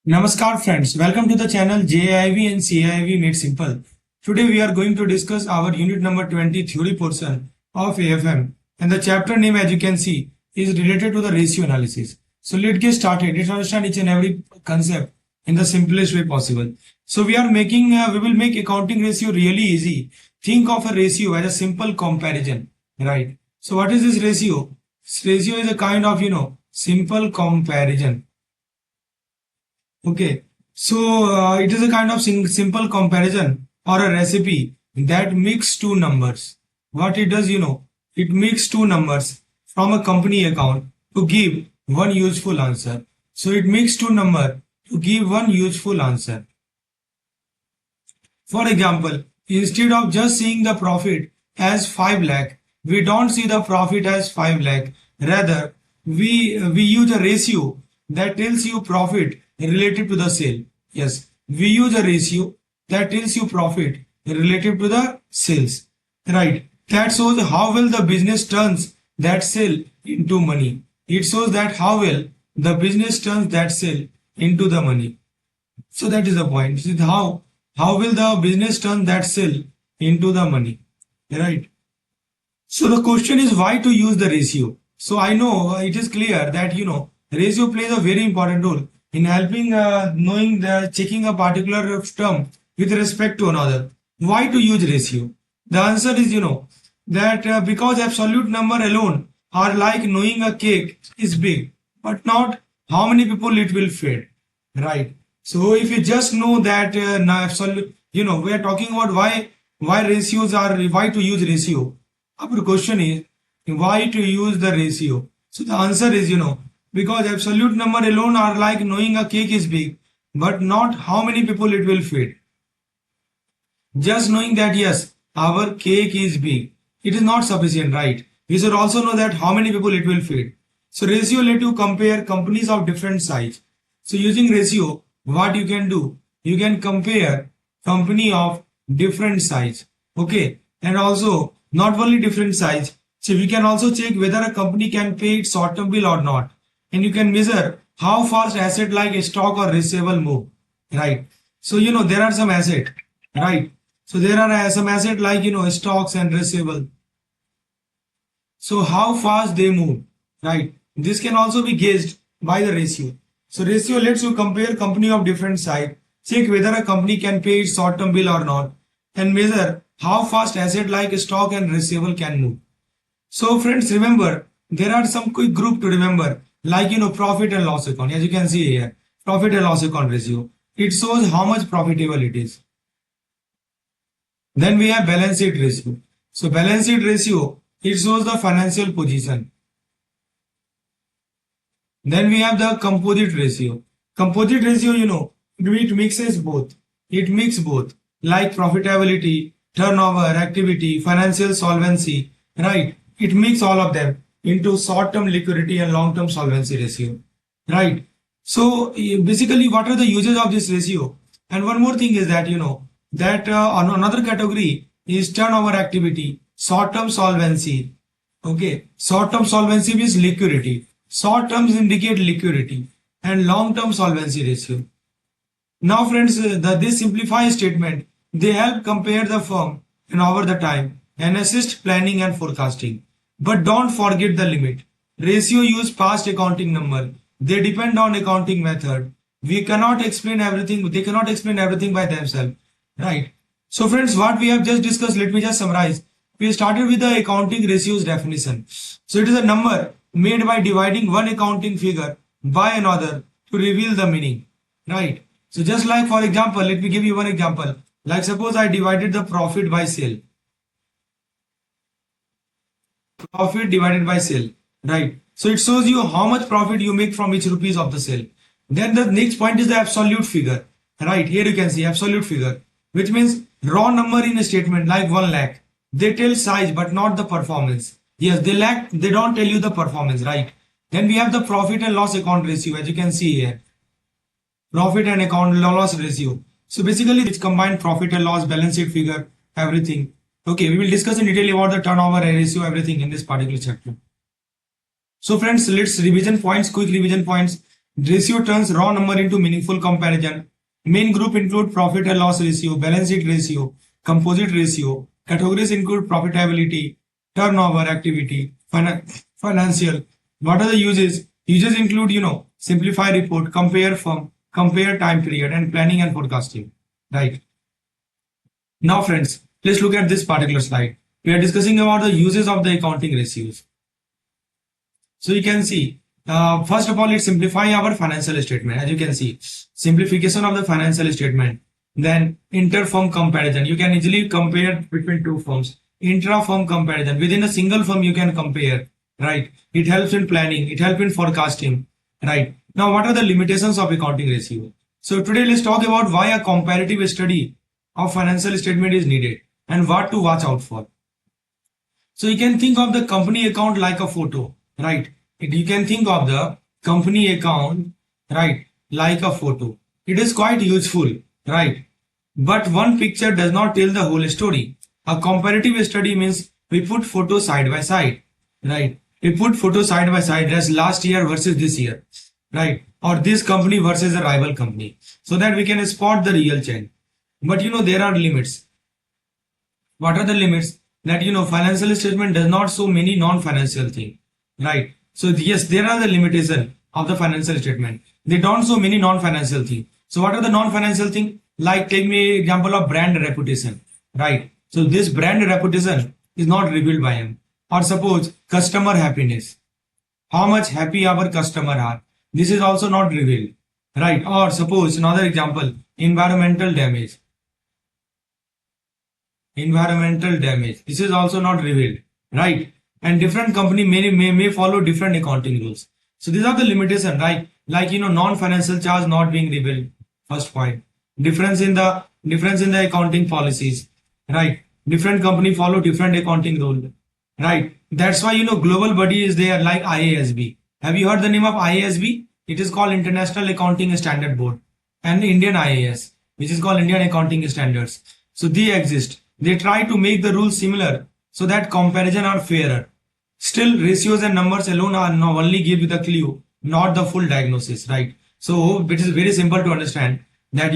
Namaskar friends, welcome to the channel JAIIB and CAIIB Made Simple. Today we are going to discuss our unit number 20 theory portion of AFM, and the chapter name, as you can see, is related to the ratio analysis. So let's get started. Let's understand each and every concept in the simplest way possible. So we will make accounting ratio really easy. Think of a ratio as a simple comparison, right? So what is this ratio? This ratio is a kind of, simple comparison. Okay, so it is a kind of simple comparison or a recipe that mix two numbers. What it does, it mix two numbers from a company account to give one useful answer. So it mix two numbers to give one useful answer. For example, instead of just seeing the profit as 5 lakh, we don't see the profit as 5 lakh. Rather, we use a ratio that tells you profit related to the sale. Yes, we use a ratio that tells you profit related to the sales. Right. That shows how well the business turns that sale into money. It shows that how well the business turns that sale into the money. So that is the point. This is how will the business turn that sale into the money. Right. So the question is why to use the ratio. So I know it is clear that ratio plays a very important role in helping checking a particular term with respect to another. Why to use ratio? The answer is that because absolute number alone are like knowing a cake is big, but not how many people it will feed, right? So if you just know that absolute, we are talking about why to use ratio. Our question is why to use the ratio. So the answer is because absolute number alone are like knowing a cake is big, but not how many people it will feed. Just knowing that yes, our cake is big, it is not sufficient, right? We should also know that how many people it will feed. So ratio let you compare companies of different size. So using ratio, what you can do? You can compare company of different size. Okay. And also not only different size. So we can also check whether a company can pay its short-term bill or not. And you can measure how fast asset like a stock or receivable move, right? So there are some asset, right? So there are some asset like stocks and receivable. So how fast they move, right? This can also be gauged by the ratio. So ratio lets you compare company of different size, check whether a company can pay its short-term bill or not, and measure how fast asset like stock and receivable can move. So friends, remember there are some quick group to remember. Like profit and loss account, as you can see here, profit and loss account ratio, it shows how much profitable it is. Then we have balance sheet ratio. So balance sheet ratio, it shows the financial position. Then we have the composite ratio. Composite ratio, it mixes both. It mixes both, like profitability, turnover, activity, financial solvency, right? It mixes all of them into short-term liquidity and long-term solvency ratio, right? So basically, what are the uses of this ratio? And one more thing is that on another category is turnover activity, short-term solvency. Okay, short-term solvency means liquidity. Short terms indicate liquidity and long-term solvency ratio. Now, friends, this simplified statement they help compare the firm and over the time and assist planning and forecasting. But don't forget the limit. Ratio use past accounting number. They depend on accounting method. We cannot explain everything. They cannot explain everything by themselves. Right. So friends, what we have just discussed, let me just summarize. We started with the accounting ratios definition. So it is a number made by dividing one accounting figure by another to reveal the meaning. Right. So just like for example, let me give you one example. Like suppose I divided the profit by sale. Profit divided by sale, right? So it shows you how much profit you make from each rupees of the sale. Then the next point is the absolute figure, right? Here you can see absolute figure, which means raw number in a statement like 1 lakh. They tell size but not the performance. Yes, they don't tell you the performance, right? Then we have the profit and loss account ratio, as you can see here. Profit and account loss ratio. So basically it's combined profit and loss, balance sheet figure, everything. Okay, we will discuss in detail about the turnover ratio, everything in this particular chapter. So friends, let's revision points, quick revision points. Ratio turns raw number into meaningful comparison. Main group include profit and loss ratio, balance sheet ratio, composite ratio. Categories include profitability, turnover, activity, financial. What are the uses? Uses include, simplify report, compare firm, compare time period, and planning and forecasting. Right. Now, friends, let's look at this particular slide. We are discussing about the uses of the accounting ratios. So you can see, first of all, it simplify our financial statement. As you can see, simplification of the financial statement. Then inter-firm comparison. You can easily compare between two firms. Intra-firm comparison. Within a single firm, you can compare. Right. It helps in planning. It helps in forecasting. Right. Now, what are the limitations of accounting ratio? So today, let's talk about why a comparative study of financial statement is needed and what to watch out for. So you can think of the company account like a photo, right? You can think of the company account, right, like a photo. It is quite useful, right? But one picture does not tell the whole story. A comparative study means we put photos side by side, right? We put photos side by side as last year versus this year, right? Or this company versus a rival company, so that we can spot the real change. But there are limits. What are the limits? That financial statement does not show many non-financial things, right? So yes, there are the limitation of the financial statement. They don't show many non-financial things. So what are the non-financial things? Like take me example of brand reputation, right? So this brand reputation is not revealed by him. Or suppose customer happiness, how much happy our customer are. This is also not revealed, right? Or suppose another example, environmental damage. Environmental damage. This is also not revealed, right? And different company may follow different accounting rules. So these are the limitation, right? Like non-financial charge not being revealed. First point. Difference in the accounting policies, right? Different company follow different accounting rule, right? That's why global body is there like IASB. Have you heard the name of IASB? It is called International Accounting Standard Board, and Indian IAS, which is called Indian Accounting Standards. So they exist. They try to make the rules similar so that comparison are fairer. Still, ratios and numbers alone are now only give you the clue, not the full diagnosis, right? So it is very simple to understand that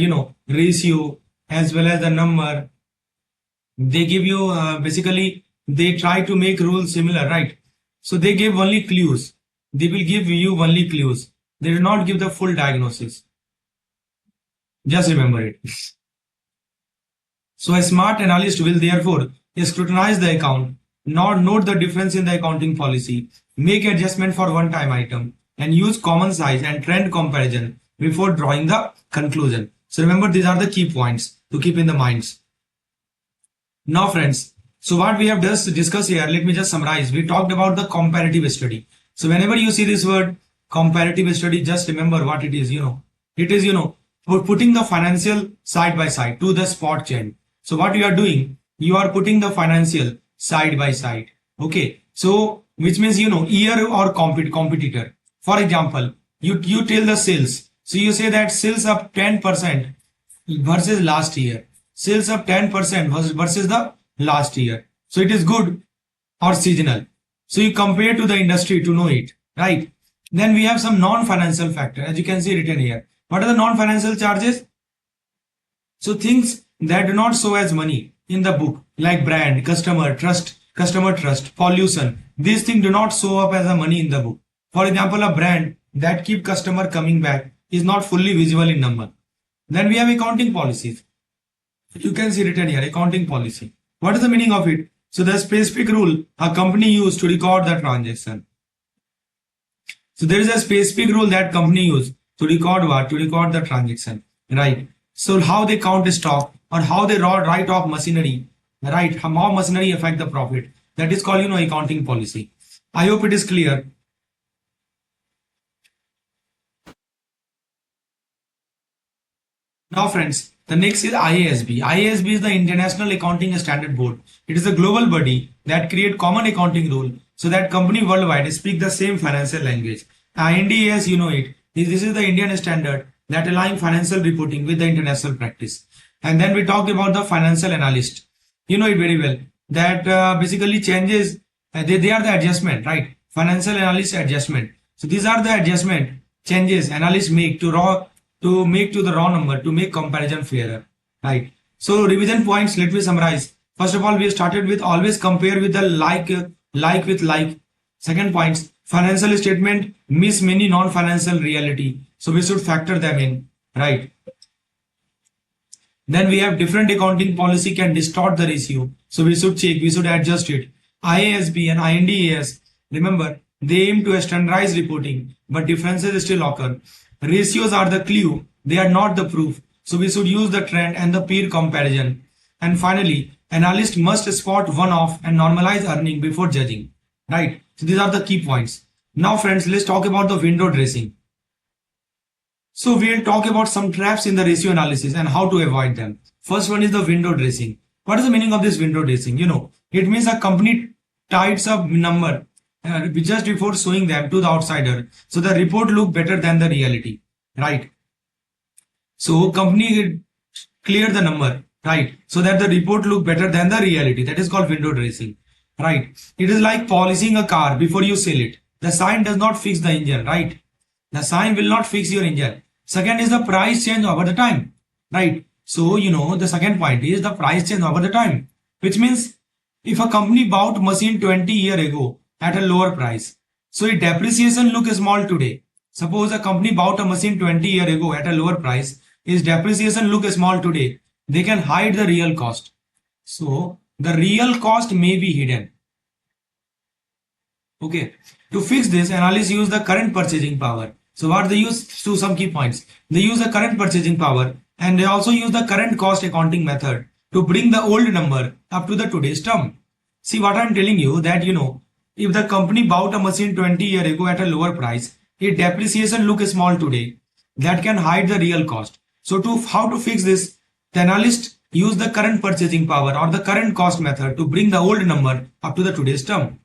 ratio as well as the number, they give you basically they try to make rules similar, right? So they give only clues. They will give you only clues. They will not give the full diagnosis. Just remember it. So a smart analyst will therefore scrutinize the account, note the difference in the accounting policy, make adjustment for one-time item, and use common size and trend comparison before drawing the conclusion. So remember, these are the key points to keep in the minds. Now friends, so what we have just discussed here, let me just summarize. We talked about the comparative study. So whenever you see this word comparative study, just remember what it is. It is putting the financial side by side to the spot change. So what you are doing, you are putting the financial side by side. Okay. So which means, year or competitor. For example, you tell the sales. So you say that sales up 10% versus last year. Sales up 10% versus the last year. So it is good or seasonal. So you compare to the industry to know it, right? Then we have some non-financial factor, as you can see written here. What are the non-financial charges? So things that do not show as money in the book, like brand, customer trust, pollution. These things do not show up as a money in the book. For example, a brand that keep customer coming back is not fully visible in number. Then we have accounting policies. You can see written here, accounting policy. What is the meaning of it? So the specific rule a company used to record the transaction. So there is a specific rule that company use to record what? To record the transaction, right? So how they count stock or how they write off machinery, right? How machinery affect the profit. That is called, accounting policy. I hope it is clear. Now friends, the next is IASB. IASB is the International Accounting Standard Board. It is a global body that create common accounting rule so that company worldwide speak the same financial language. INDAS, it. This is the Indian standard that align financial reporting with the international practice. And then we talked about the financial analyst. You know it very well. That basically changes, they are the adjustment, right? Financial analyst adjustment. So these are the adjustment changes analysts make to make to the raw number to make comparison fairer, right? So revision points, let me summarize. First of all, we started with always compare with the like with like. Second points, financial statement miss many non-financial reality, so we should factor them in, right? Then we have different accounting policy can distort the ratio. So we should check, we should adjust it. IASB and INDAS, remember, they aim to standardize reporting, but differences still occur. Ratios are the clue, they are not the proof. So we should use the trend and the peer comparison. And finally, analyst must spot one-off and normalize earning before judging, right? So these are the key points. Now friends, let's talk about the window dressing. So we'll talk about some traps in the ratio analysis and how to avoid them. First one is the window dressing. What is the meaning of this window dressing? It means a company tides up number just before showing them to the outsider, so the report look better than the reality, right? So company clear the number, right? So that the report look better than the reality. That is called window dressing, right? It is like polishing a car before you sell it. The sign does not fix the engine, right? The sign will not fix your engine. Second is the price change over the time, right? So, the second point is the price change over the time, which means if a company bought machine 20 years ago at a lower price, so its depreciation look small today. Suppose a company bought a machine 20 years ago at a lower price, its depreciation look small today. They can hide the real cost. So the real cost may be hidden. Okay. To fix this, analysts use the current purchasing power. So what they use, to some key points. They use the current purchasing power, and they also use the current cost accounting method to bring the old number up to the today's term. See what I'm telling you, that if the company bought a machine 20 years ago at a lower price, its depreciation look small today. That can hide the real cost. So how to fix this? The analyst use the current purchasing power or the current cost method to bring the old number up to the today's term.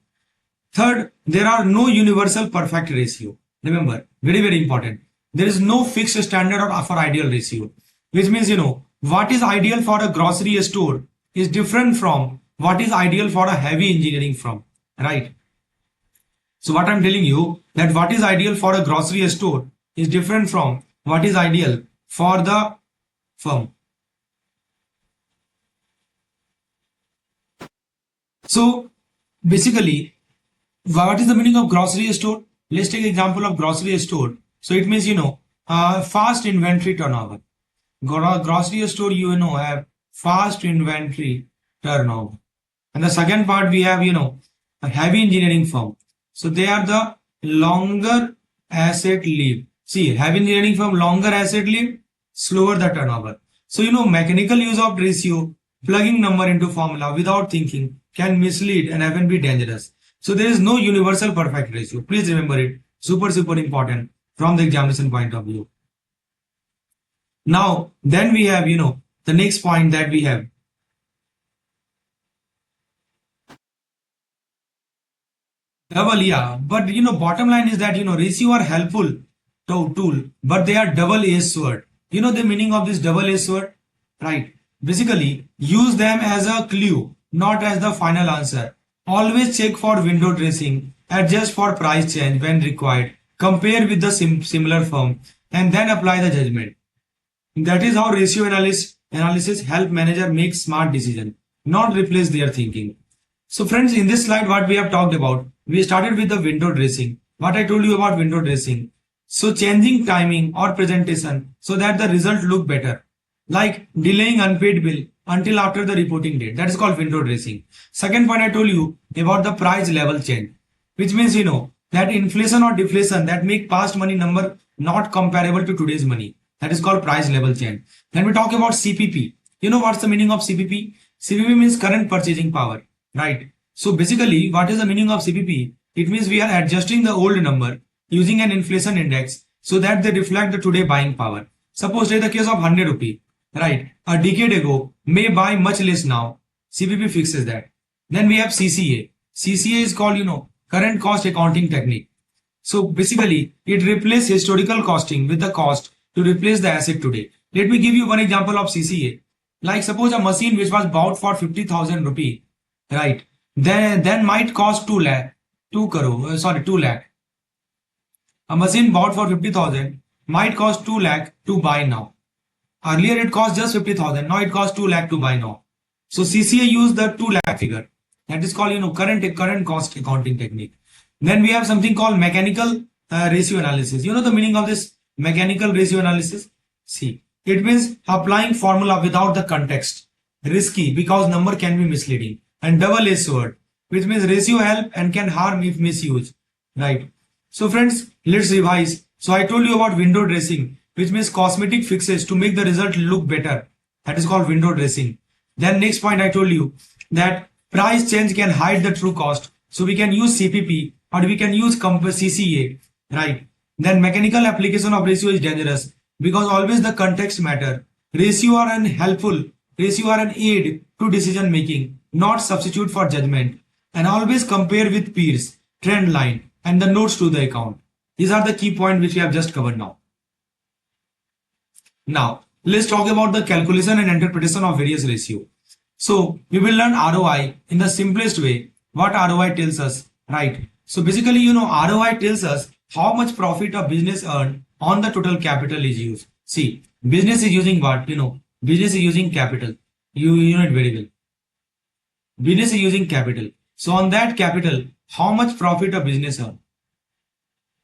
Third, there are no universal perfect ratio. Remember, very, very important. There is no fixed standard or for ideal ratio, which means, what is ideal for a grocery store is different from what is ideal for a heavy engineering firm, right? So what I'm telling you, that what is ideal for a grocery store is different from what is ideal for the firm. So basically, what is the meaning of grocery store? Let's take example of grocery store. So it means, fast inventory turnover. Grocery store, have fast inventory turnover. And the second part, we have, a heavy engineering firm. So they are the longer asset live. See, heavy engineering firm, longer asset live, slower the turnover. So, mechanical use of ratio, plugging number into formula without thinking can mislead and even be dangerous. So there is no universal perfect ratio. Please remember it. Super, super important from the examination point of view. Now, then we have, the next point that we have. Double, yeah. But, bottom line is that, ratio are helpful tool, but they are double-edged sword. The meaning of this double-edged sword, right? Basically, use them as a clue, not as the final answer. Always check for window dressing, adjust for price change when required, compare with the similar firm, and then apply the judgment. That is how ratio analysis help manager make smart decision, not replace their thinking. So friends, in this slide, what we have talked about, we started with the window dressing. What I told you about window dressing. So changing timing or presentation so that the result look better, like delaying unpaid bill until after the reporting date. That is called window dressing. Second point I told you about the price level change, which means, that inflation or deflation that make past money number not comparable to today's money. That is called price level change. Then we talk about CPP. What's the meaning of CPP? CPP means current purchasing power, right? So basically, what is the meaning of CPP? It means we are adjusting the old number using an inflation index so that they reflect the today buying power. Suppose take the case of 100 rupee, right? A decade ago may buy much less now. CPP fixes that. Then we have CCA. CCA is called, current cost accounting technique. So basically, it replaces historical costing with the cost to replace the asset today. Let me give you one example of CCA. Like suppose a machine which was bought for 50,000 rupee, right? Then might cost 2 lakh. A machine bought for 50,000 might cost 2 lakh to buy now. Earlier it cost just 50,000. Now it costs 2 lakh to buy now. So CCA used the 2 lakh figure. That is called, current cost accounting technique. Then we have something called mechanical ratio analysis. You know the meaning of this mechanical ratio analysis? See, it means applying formula without the context. Risky because number can be misleading. And double-edged sword, which means ratio help and can harm if misused. Right. So friends, let's revise. So I told you about window dressing, which means cosmetic fixes to make the result look better. That is called window dressing. Then next point I told you that price change can hide the true cost. So we can use CPP or we can use CCA, right? Then mechanical application of ratio is dangerous because always the context matter. Ratio are an helpful, ratio are an aid to decision making, not substitute for judgment. And always compare with peers, trend line, and the notes to the account. These are the key points which we have just covered now. Now, let's talk about the calculation and interpretation of various ratio. So, we will learn ROI in the simplest way. What ROI tells us, right? So, basically, ROI tells us how much profit a business earned on the total capital is used. See, business is using what? Business is using capital. You know it very well. Business is using capital. So, on that capital, how much profit a business earned?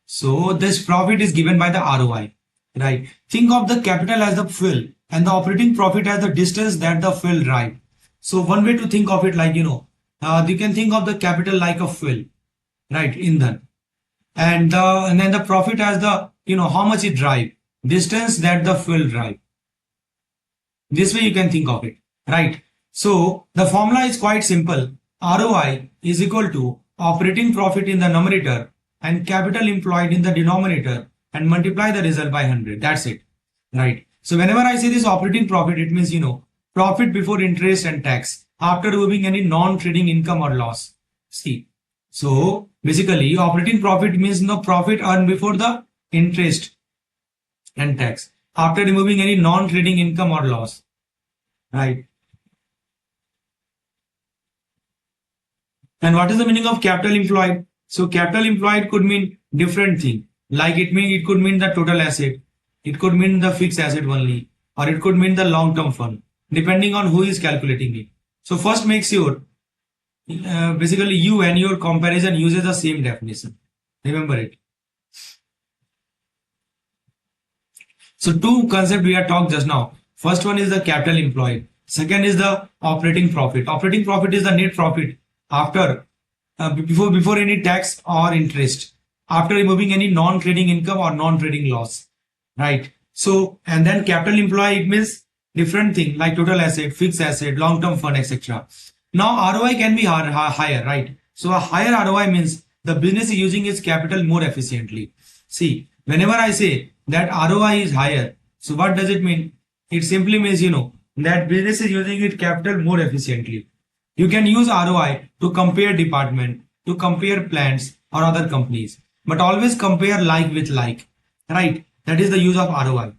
So, this profit is given by the ROI. Right. Think of the capital as the fuel and the operating profit as the distance that the fuel drive. So one way to think of it like, you can think of the capital like a fuel, right? Indhan. And then the profit as the, how much it drive, distance that the fuel drive. This way you can think of it, right? So the formula is quite simple. ROI is equal to operating profit in the numerator and capital employed in the denominator, and multiply the result by 100. That's it. Right. So whenever I say this operating profit, it means, profit before interest and tax after removing any non-trading income or loss. See. So basically operating profit means the profit earned before the interest and tax after removing any non-trading income or loss. Right. And what is the meaning of capital employed? So capital employed could mean different thing. Like it could mean the total asset, it could mean the fixed asset only, or it could mean the long-term fund, depending on who is calculating it. So first make sure, basically you and your comparison uses the same definition. Remember it. So two concepts we have talked just now. First one is the capital employed. Second is the operating profit. Operating profit is the net profit after, before any tax or interest, after removing any non-trading income or non-trading loss, right? So, and then capital employed, it means different thing like total asset, fixed asset, long-term fund, etc. Now, ROI can be higher, right? So, a higher ROI means the business is using its capital more efficiently. See, whenever I say that ROI is higher, so what does it mean? It simply means, that business is using its capital more efficiently. You can use ROI to compare department, to compare plants or other companies. But always compare like with like, right? That is the use of ROI.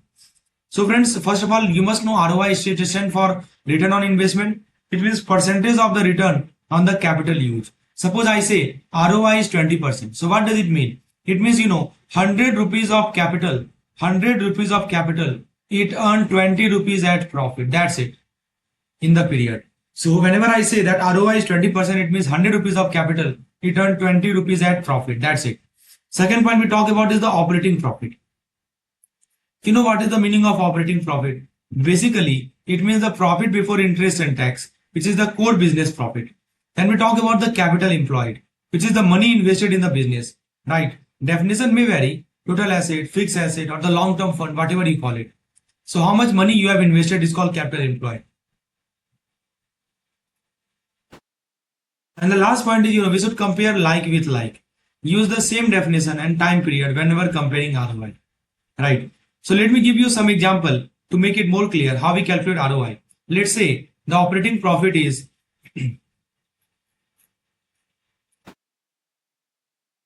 So friends, first of all, you must know ROI is stand for return on investment. It means percentage of the return on the capital used. Suppose I say ROI is 20%. So what does it mean? It means, 100 rupees of capital, 100 rupees of capital, it earned 20 rupees at profit. That's it in the period. So whenever I say that ROI is 20%, it means 100 rupees of capital, it earned 20 rupees at profit. That's it. Second point we talk about is the operating profit. You know what is the meaning of operating profit? Basically, it means the profit before interest and tax, which is the core business profit. Then we talk about the capital employed, which is the money invested in the business, right? Definition may vary, total asset, fixed asset, or the long-term fund, whatever you call it. So how much money you have invested is called capital employed. And the last point is, we should compare like with like. Use the same definition and time period whenever comparing ROI, right? So let me give you some example to make it more clear how we calculate ROI. Let's say the operating profit is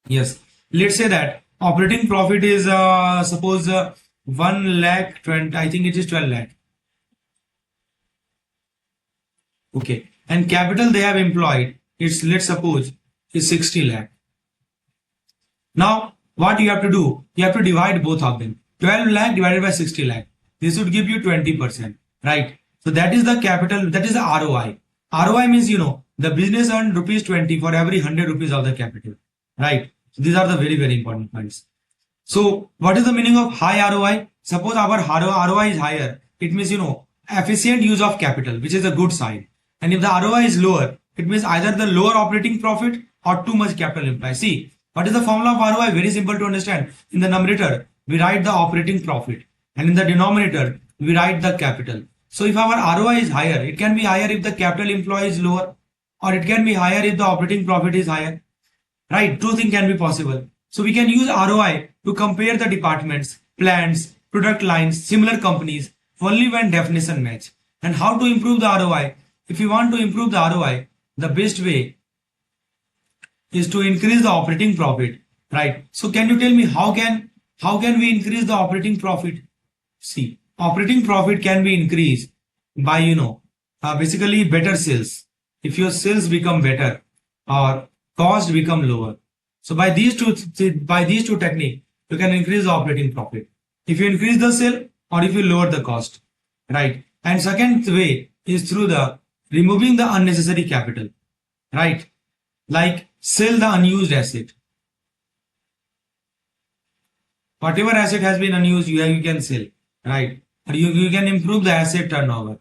yes. Let's say that operating profit is suppose 1 lakh 20. I think it is 12 lakh. Okay, and capital they have employed, it's let's suppose is 60 lakh. Now what you have to do? You have to divide both of them. 12 lakh divided by 60 lakh. This would give you 20%, right? So that is the capital, that is the ROI. ROI means, the business earned rupees 20 for every 100 rupees of the capital, right? So these are the very, very important points. So what is the meaning of high ROI? Suppose our ROI is higher. It means, efficient use of capital, which is a good sign. And if the ROI is lower, it means either the lower operating profit or too much capital employed. See, what is the formula of ROI? Very simple to understand. In the numerator, we write the operating profit. And in the denominator, we write the capital. So if our ROI is higher, it can be higher if the capital employed is lower, or it can be higher if the operating profit is higher. Right? Two things can be possible. So we can use ROI to compare the departments, plants, product lines, similar companies only when definition match. And how to improve the ROI? If you want to improve the ROI, the best way is to increase the operating profit, right? So can you tell me how can we increase the operating profit? See, operating profit can be increased by basically better sales. If your sales become better or cost become lower. So by these two techniques, you can increase the operating profit. If you increase the sale or if you lower the cost, right? And second way is through the removing the unnecessary capital, right? Like sell the unused asset. Whatever asset has been unused, you can sell, right? Or you can improve the asset turnover.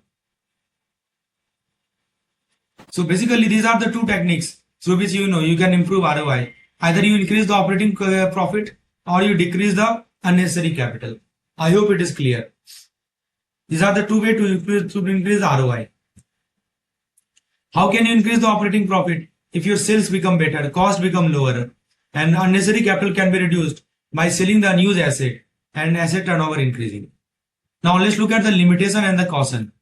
So basically, these are the two techniques through which you can improve ROI. Either you increase the operating profit or you decrease the unnecessary capital. I hope it is clear. These are the two ways to increase the ROI. How can you increase the operating profit? If your sales become better, cost become lower, and unnecessary capital can be reduced by selling the unused asset and asset turnover increasing. Now let's look at the limitation and the caution.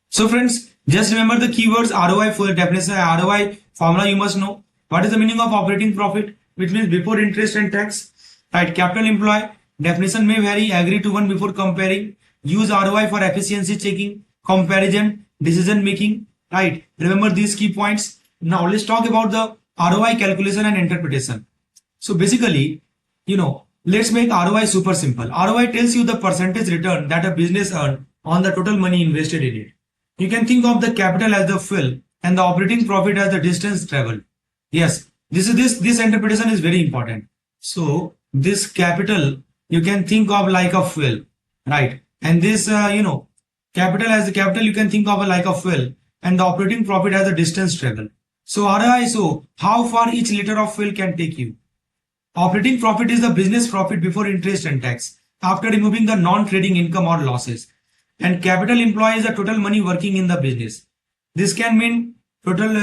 So friends, just remember the keywords ROI full definition, ROI formula you must know. What is the meaning of operating profit? Which means before interest and tax. Right, capital employed. Definition may vary. Agree to one before comparing. Use ROI for efficiency checking, comparison, decision making. Right. Remember these key points. Now let's talk about the ROI calculation and interpretation. So basically, let's make ROI super simple. ROI tells you the percentage return that a business earned on the total money invested in it. You can think of the capital as the fuel and the operating profit as the distance traveled. Yes, this interpretation is very important. So this capital you can think of like a fuel, right? And this capital as the capital you can think of like a fuel, and the operating profit as the distance traveled. So ROI, so how far each liter of fuel can take you. Operating profit is the business profit before interest and tax, after removing the non-trading income or losses. And capital employed is the total money working in the business. This can mean total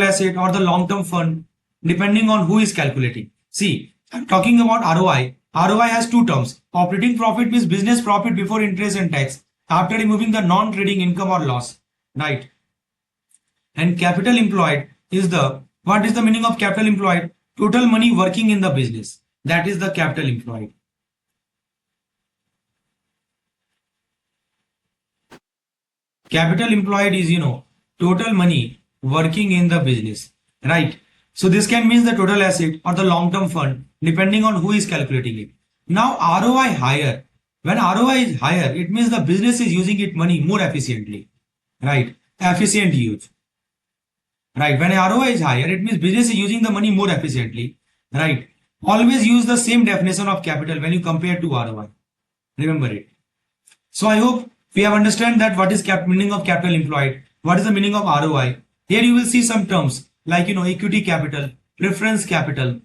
asset or the long-term fund, depending on who is calculating. See, I'm talking about ROI. ROI has two terms. Operating profit means business profit before interest and tax, after removing the non-trading income or loss, right? And capital employed is what is the meaning of capital employed? Total money working in the business. That is the capital employed. Capital employed is, total money working in the business, right? So this can mean the total asset or the long-term fund, depending on who is calculating it. Now ROI higher. When ROI is higher, it means the business is using its money more efficiently, right? Efficient use, right? When ROI is higher, it means business is using the money more efficiently, right? Always use the same definition of capital when you compare to ROI. Remember it. So I hope we have understand that what is meaning of capital employed, what is the meaning of ROI. Here you will see some terms like equity capital, preference capital.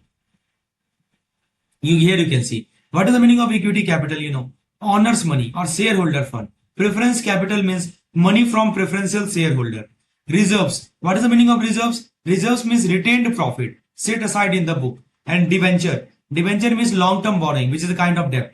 Here you can see what is the meaning of equity capital. Owners money or shareholder fund. Preference capital means money from preferential shareholder. Reserves, what is the meaning of reserves? Reserves means retained profit set aside in the book. And debenture means long-term borrowing, which is a kind of debt,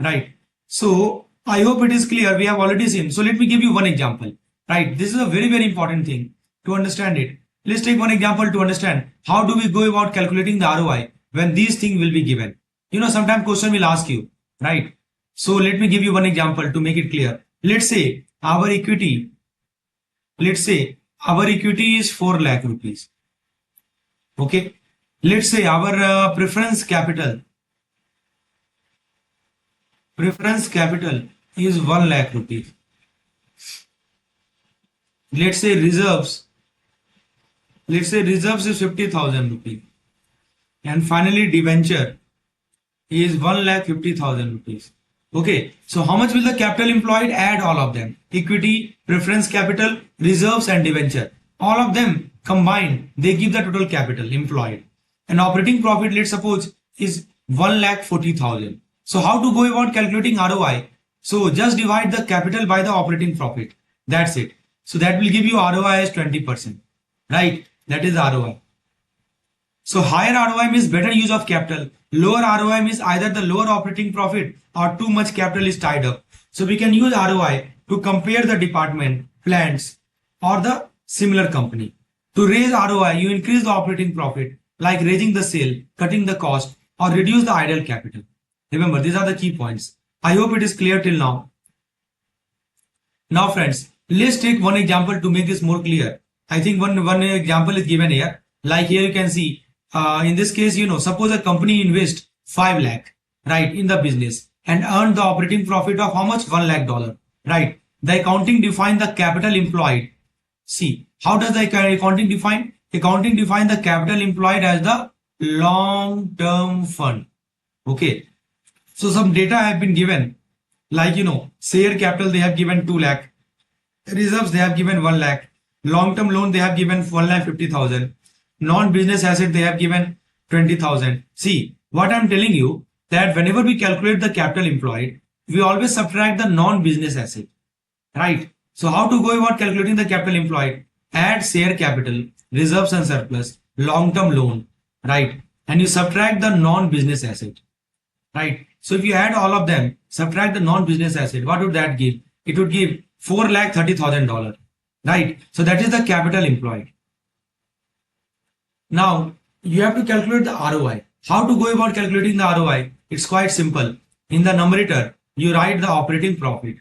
right? So I hope it is clear. We have already seen. So let me give you one example, right? This is a very, very important thing to understand it. Let's take one example to understand how do we go about calculating the ROI when these things will be given. Sometimes question will ask you, right? So let me give you one example to make it clear. Let's say our equity is 4 lakh rupees. Okay. Let's say our preference capital is 1 lakh rupees. Let's say reserves is 50,000 rupees. And finally debenture is 1,50,000 rupees. Okay, so how much will the capital employed? Add all of them. Equity, preference capital, reserves and debenture. All of them combined, they give the total capital employed. And operating profit, let's suppose, is 1,40,000. So how to go about calculating ROI? So just divide the capital by the operating profit. That's it. So that will give you ROI as 20%. Right? That is ROI. So higher ROI means better use of capital. Lower ROI means either the lower operating profit or too much capital is tied up. So we can use ROI to compare the department, plants or the similar company. To raise ROI, you increase the operating profit like raising the sale, cutting the cost or reduce the idle capital. Remember, these are the key points. I hope it is clear till now. Now friends, let's take one example to make this more clear. I think one example is given here. Like here you can see, in this case, suppose a company invest 5 lakh, right, in the business and earned the operating profit of how much? $1 lakh, right? The accounting define the capital employed. See, how does the accounting define? Accounting define the capital employed as the long-term fund. Okay. So some data have been given, like, share capital, they have given 2 lakh. Reserves, they have given 1 lakh. Long-term loan, they have given 1,50,000. Non-business asset, they have given 20,000. See, what I'm telling you, that whenever we calculate the capital employed, we always subtract the non-business asset, right? So how to go about calculating the capital employed? Add share capital, reserves and surplus, long-term loan, right? And you subtract the non-business asset, right? So if you add all of them, subtract the non-business asset, what would that give? It would give $4,30,000, right? So that is the capital employed. Now you have to calculate the ROI. How to go about calculating the ROI? It's quite simple. In the numerator, you write the operating profit.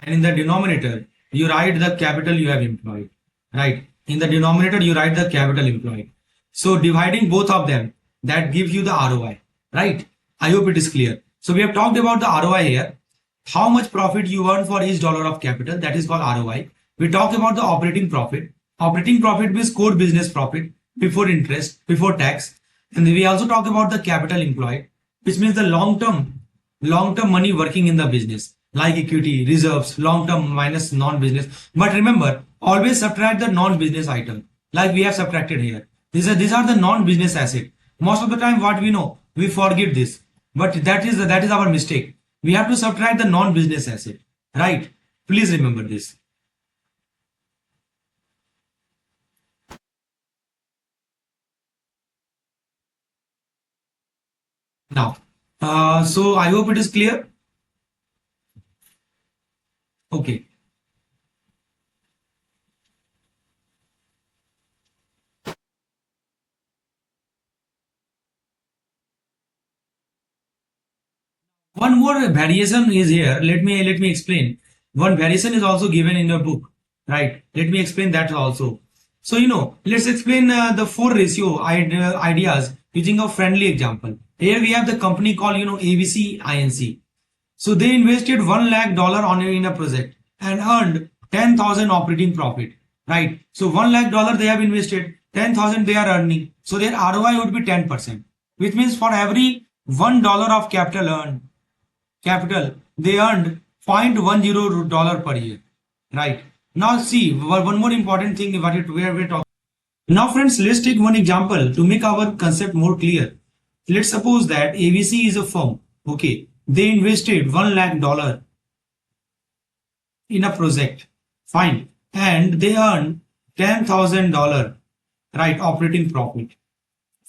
And in the denominator, you write the capital you have employed, right? In the denominator, you write the capital employed. So dividing both of them, that gives you the ROI, right? I hope it is clear. So we have talked about the ROI here. How much profit you earn for each dollar of capital, that is called ROI. We talked about the operating profit. Operating profit means core business profit before interest, before tax. And we also talk about the capital employed, which means the long-term money working in the business, like equity, reserves, long-term minus non-business. But remember, always subtract the non-business item, like we have subtracted here. These are the non-business asset. Most of the time, what we know, we forget this, but that is our mistake. We have to subtract the non-business asset, right? Please remember this. Now, so I hope it is clear. Okay. One more variation is here. Let me explain. One variation is also given in your book, right? Let me explain that also. So, let's explain the 4 ratio ideas using a friendly example. Here we have the company called, ABC Inc. So they invested $1 lakh in a project and earned 10,000 operating profit, right? So $1 lakh they have invested, 10,000 they are earning. So their ROI would be 10%, which means for every $1 of capital, they earned $0.10 per year, right? Now see, one more important thing where we're talking. Now friends, let's take one example to make our concept more clear. Let's suppose that ABC is a firm, okay? They invested $1 lakh in a project, fine, and they earned $10,000, right, operating profit,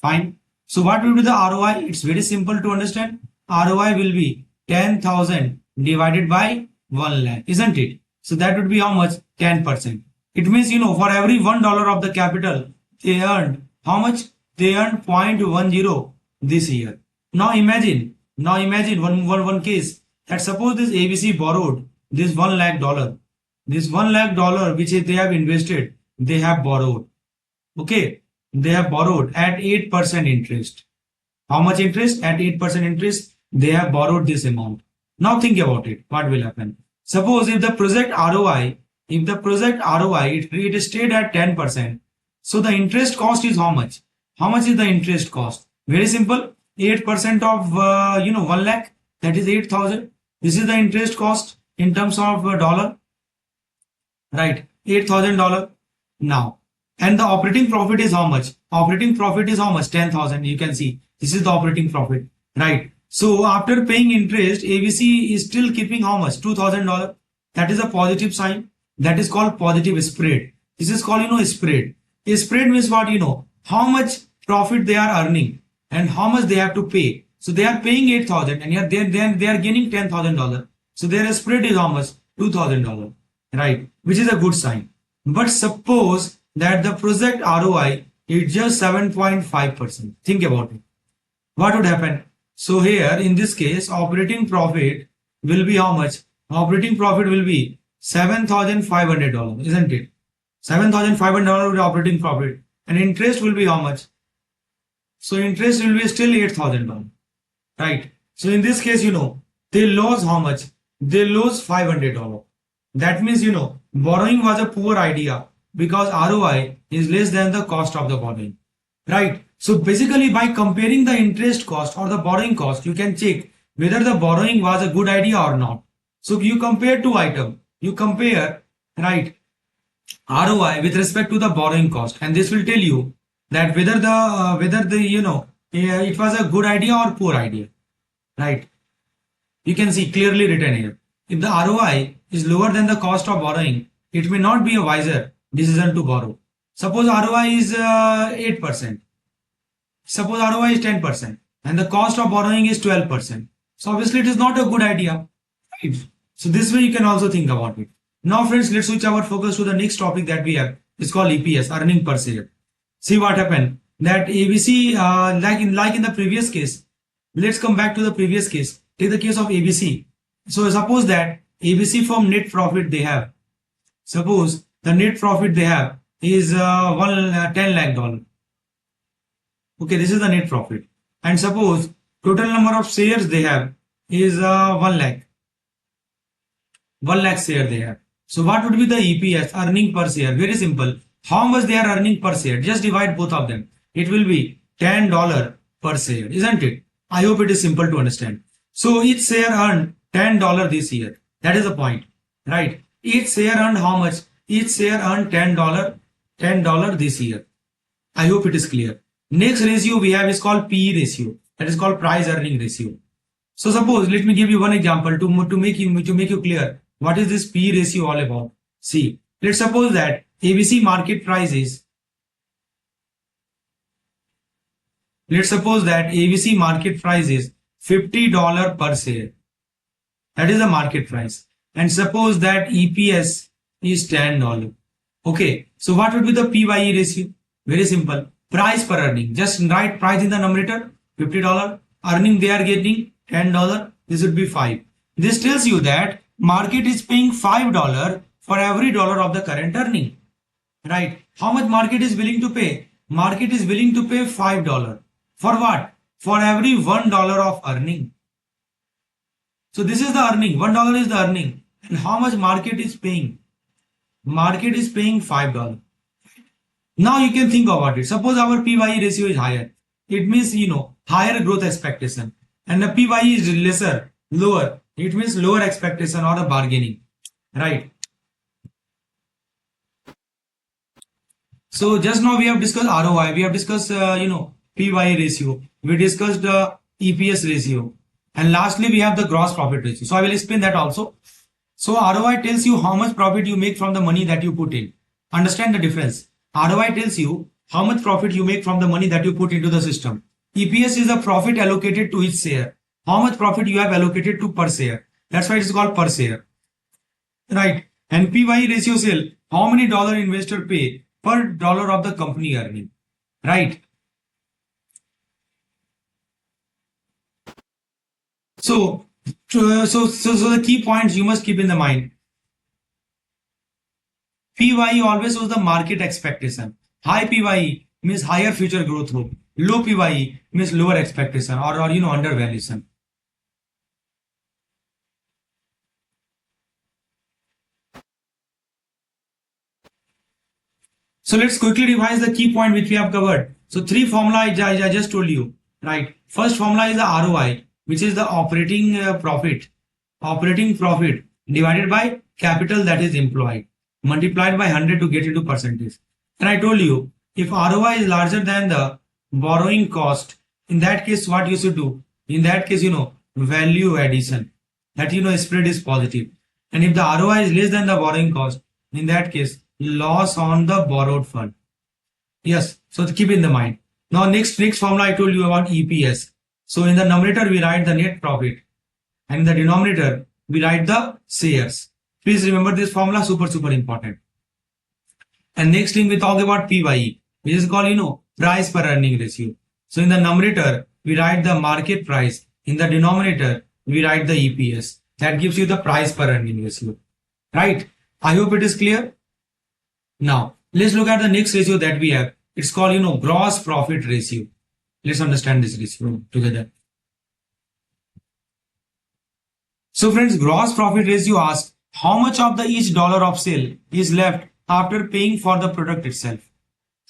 fine. So what will be the ROI? It's very simple to understand. ROI will be 10,000 divided by 1 lakh, isn't it? So that would be how much? 10%. It means, for every $1 of the capital, they earned how much? They earned 0.10 this year. Now imagine one case that suppose this ABC borrowed this $1 lakh. This $1 lakh which they have invested, they have borrowed. Okay, they have borrowed at 8% interest. How much interest? At 8% interest, they have borrowed this amount. Now think about it. What will happen? Suppose if the project ROI, it stayed at 10%. So the interest cost is how much? How much is the interest cost? Very simple. 8% of 1 lakh, that is 8,000. This is the interest cost in terms of dollar, right? $8,000. Now, and the operating profit is how much? Operating profit is how much? 10,000. You can see this is the operating profit, right? So after paying interest, ABC is still keeping how much? $2,000. That is a positive sign. That is called positive spread. This is called spread. A spread means what? How much profit they are earning and how much they have to pay. So they are paying 8,000 and yet they are gaining $10,000. So their spread is how much? $2,000, right? Which is a good sign. But suppose that the project ROI is just 7.5%. Think about it. What would happen? So here in this case, operating profit will be how much? Operating profit will be $7,500, isn't it? $7,500 will be operating profit, and interest will be how much? So interest will be still $8,000, right? So in this case, they lose how much? They lose $500. That means, borrowing was a poor idea because ROI is less than the cost of the borrowing, right? So basically by comparing the interest cost or the borrowing cost, you can check whether the borrowing was a good idea or not. So you compare two items. You compare, right, ROI with respect to the borrowing cost, and this will tell you that whether it was a good idea or poor idea, right? You can see clearly written here. If the ROI is lower than the cost of borrowing, it may not be a wiser decision to borrow. Suppose ROI is 8%. Suppose ROI is 10% and the cost of borrowing is 12%. So obviously it is not a good idea, right? So this way you can also think about it. Now friends, let's switch our focus to the next topic that we have. It's called EPS, earning per share. See what happened. That ABC, like in the previous case, let's come back to the previous case. Take the case of ABC. So suppose that ABC from net profit they have. Suppose the net profit they have is $10 lakh. Okay, this is the net profit. And suppose total number of shares they have is 1 lakh. 1 lakh share they have. So what would be the EPS, earning per share? Very simple. How much they are earning per share? Just divide both of them. It will be $10 per share, isn't it? I hope it is simple to understand. So each share earned $10 this year. That is the point, right? Each share earned how much? Each share earned $10 this year. I hope it is clear. Next ratio we have is called PE ratio. That is called price earning ratio. So suppose, let me give you one example to make you clear what is this PE ratio all about. See, let's suppose that ABC market price is, $50 per share. That is the market price. And suppose that EPS is $10. Okay, so what would be the PE ratio? Very simple. Price per earning. Just write price in the numerator, $50. Earning they are getting $10. This would be 5. This tells you that market is paying $5 for every dollar of the current earning. Right? How much market is willing to pay? Market is willing to pay $5. For what? For every $1 of earning. So this is the earning. $1 is the earning. And how much market is paying? Market is paying $5. Now you can think about it. Suppose our PY ratio is higher. It means, higher growth expectation. And the PY is lower. It means lower expectation or a bargaining. Right? So just now we have discussed ROI. We have discussed, PY ratio. We discussed the EPS ratio. And lastly, we have the gross profit ratio. So I will explain that also. So ROI tells you how much profit you make from the money that you put in. Understand the difference. ROI tells you how much profit you make from the money that you put into the system. EPS is the profit allocated to each share. How much profit you have allocated to per share. That's why it is called per share. Right. And PY ratio sell how many dollar investor pay per dollar of the company earning. Right. So the key points you must keep in the mind. PYE always shows the market expectation. High PYE means higher future growth hope. Low PYE means lower expectation or undervaluation. So let's quickly revise the key point which we have covered. So three formula I just told you, right? First formula is the ROI, which is the operating profit divided by capital that is employed, multiplied by 100 to get into percentage. And I told you, if ROI is larger than the borrowing cost, in that case, what you should do? In that case, value addition. That spread is positive. And if the ROI is less than the borrowing cost, in that case, loss on the borrowed fund. Yes, so keep in the mind. Now next formula I told you about EPS. So in the numerator we write the net profit, and in the denominator we write the shares. Please remember this formula, super important. And next thing we talk about PYE, which is called price per earning ratio. So in the numerator we write the market price, in the denominator we write the EPS. That gives you the price per earning ratio, right? I hope it is clear. Now let's look at the next ratio that we have. It's called gross profit ratio. Let's understand this ratio together. So friends, gross profit ratio asks how much of the each dollar of sale is left after paying for the product itself.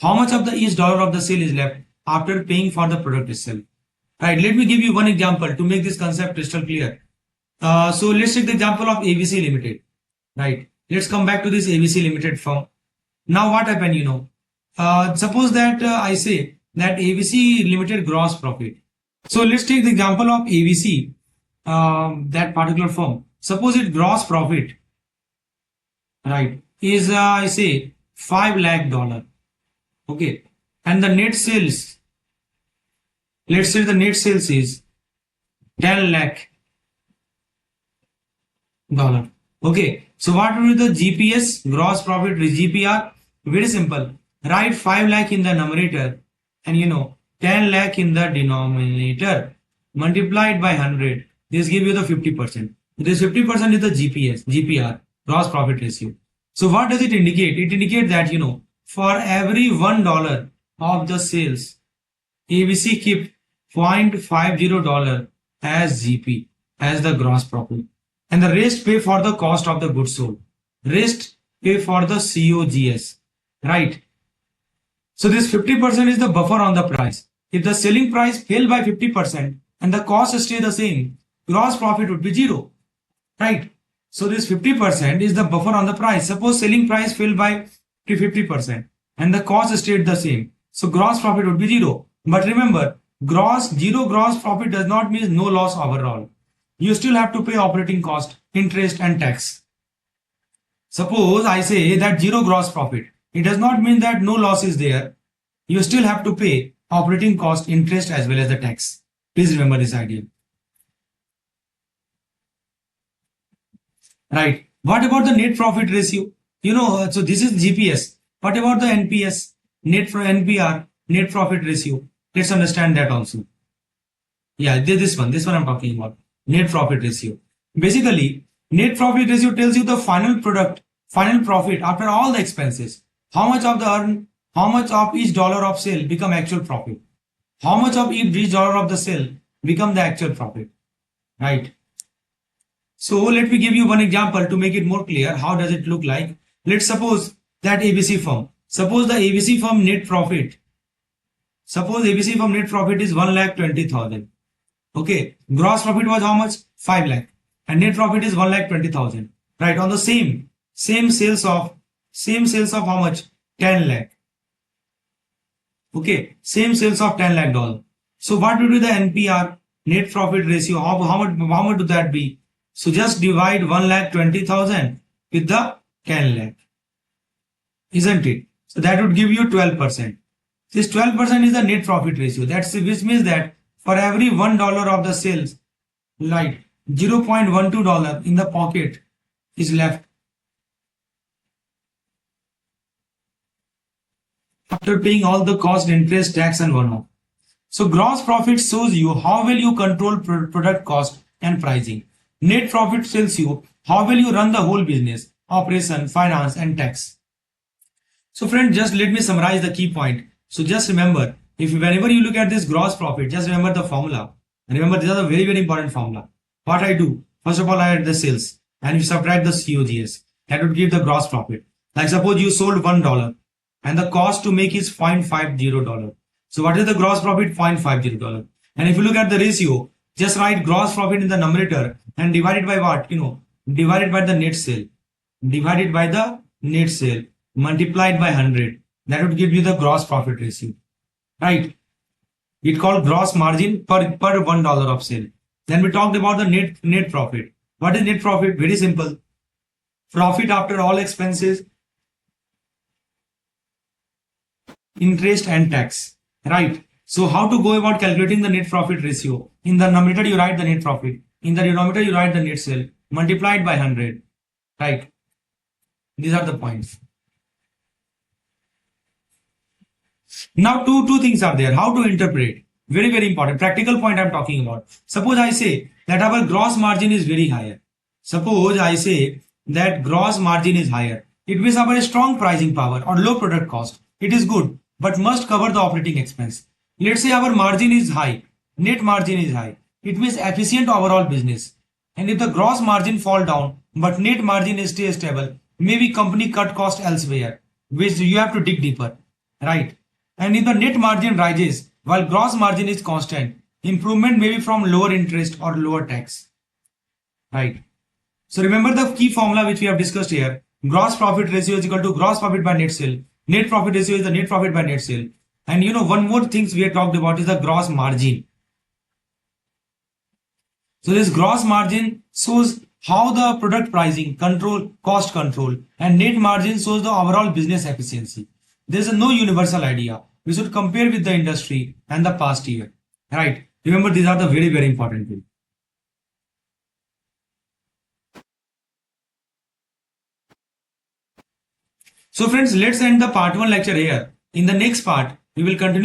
How much of the each dollar of the sale is left after paying for the product itself. Right, let me give you one example to make this concept crystal clear. So let's take the example of ABC Limited. Right, let's come back to this ABC Limited firm. Now what happened, suppose that I say that ABC Limited gross profit. So let's take the example of ABC, that particular firm. Suppose its gross profit, right, is I say $5 lakh. Okay, and the net sales, let's say the net sales is $10 lakh. Okay, so what will be the GPS, gross profit, GPR? Very simple. Write 5 lakh in the numerator and 10 lakh in the denominator, multiplied by 100. This gives you the 50%. This 50% is the GPR, gross profit ratio. So what does it indicate? It indicates that for every $1 of the sales, ABC keep $0.50 as GP, as the gross profit, and the rest pay for the cost of the goods sold. Rest pay for the COGS, right? So this 50% is the buffer on the price. If the selling price fell by 50% and the cost stay the same, gross profit would be zero, right? So this 50% is the buffer on the price. Suppose selling price fell by 50% and the cost stayed the same, so gross profit would be zero. But remember, zero gross profit does not mean no loss overall. You still have to pay operating cost, interest and tax. Suppose I say that zero gross profit, it does not mean that no loss is there. You still have to pay operating cost, interest as well as the tax. Please remember this idea. Right. What about the net profit ratio? So this is GPS. What about the NPS, NPR, net profit ratio? Let's understand that also. Yeah, this one I'm talking about. Net profit ratio. Basically, net profit ratio tells you the final profit after all the expenses. How much of each dollar of sale become actual profit? How much of each dollar of the sale become the actual profit? Right. So let me give you one example to make it more clear. How does it look like? Let's suppose that ABC firm. Suppose the ABC firm net profit. Suppose ABC firm net profit is 1,20,000. Okay. Gross profit was how much? 5 lakh. And net profit is 1,20,000. Right. On the same sales of how much? 10 lakh. Okay. Same sales of $10 lakh. So what will be the NPR, net profit ratio? How much would that be? So just divide 1,20,000 with the 10 lakh, isn't it? So that would give you 12%. This 12% is the net profit ratio. Which means that for every $1 of the sales, like $0.12 in the pocket is left after paying all the cost, interest, tax and one-off. So gross profit shows you how well you control product cost and pricing. Net profit tells you how will you run the whole business, operation, finance, and tax. So friend, just let me summarize the key point. So just remember, if whenever you look at this gross profit, just remember the formula. And remember, these are the very important formula. What I do, first of all, I add the sales and you subtract the COGS. That would give the gross profit. Like suppose you sold $1 and the cost to make is $0.50. So what is the gross profit? $0.50. And if you look at the ratio, just write gross profit in the numerator and divide it by what? Divided by the net sale. Divided by the net sale multiplied by 100. That would give you the gross profit ratio. Right? It called gross margin per $1 of sale. Then we talked about the net profit. What is net profit? Very simple. Profit after all expenses, interest and tax. Right? So how to go about calculating the net profit ratio? In the numerator you write the net profit. In the denominator you write the net sale multiplied by 100. Right? These are the points. Now two things are there. How to interpret? Very important. Practical point I'm talking about. Suppose I say that our gross margin is very higher. Suppose I say that gross margin is higher. It means our strong pricing power or low product cost. It is good, but must cover the operating expense. Let's say our margin is high. Net margin is high. It means efficient overall business. And if the gross margin fall down, but net margin is stay stable, maybe company cut cost elsewhere, which you have to dig deeper. Right? And if the net margin rises while gross margin is constant, improvement may be from lower interest or lower tax. Right. So remember the key formula which we have discussed here. Gross profit ratio is equal to gross profit by net sale. Net profit ratio is the net profit by net sale. And one more thing we have talked about is the gross margin. So this gross margin shows how the product pricing, control, cost control, and net margin shows the overall business efficiency. There is no universal idea. We should compare with the industry and the past year. Right? Remember, these are the very important things. So friends, let's end the part 1 lecture here. In the next part, we will continue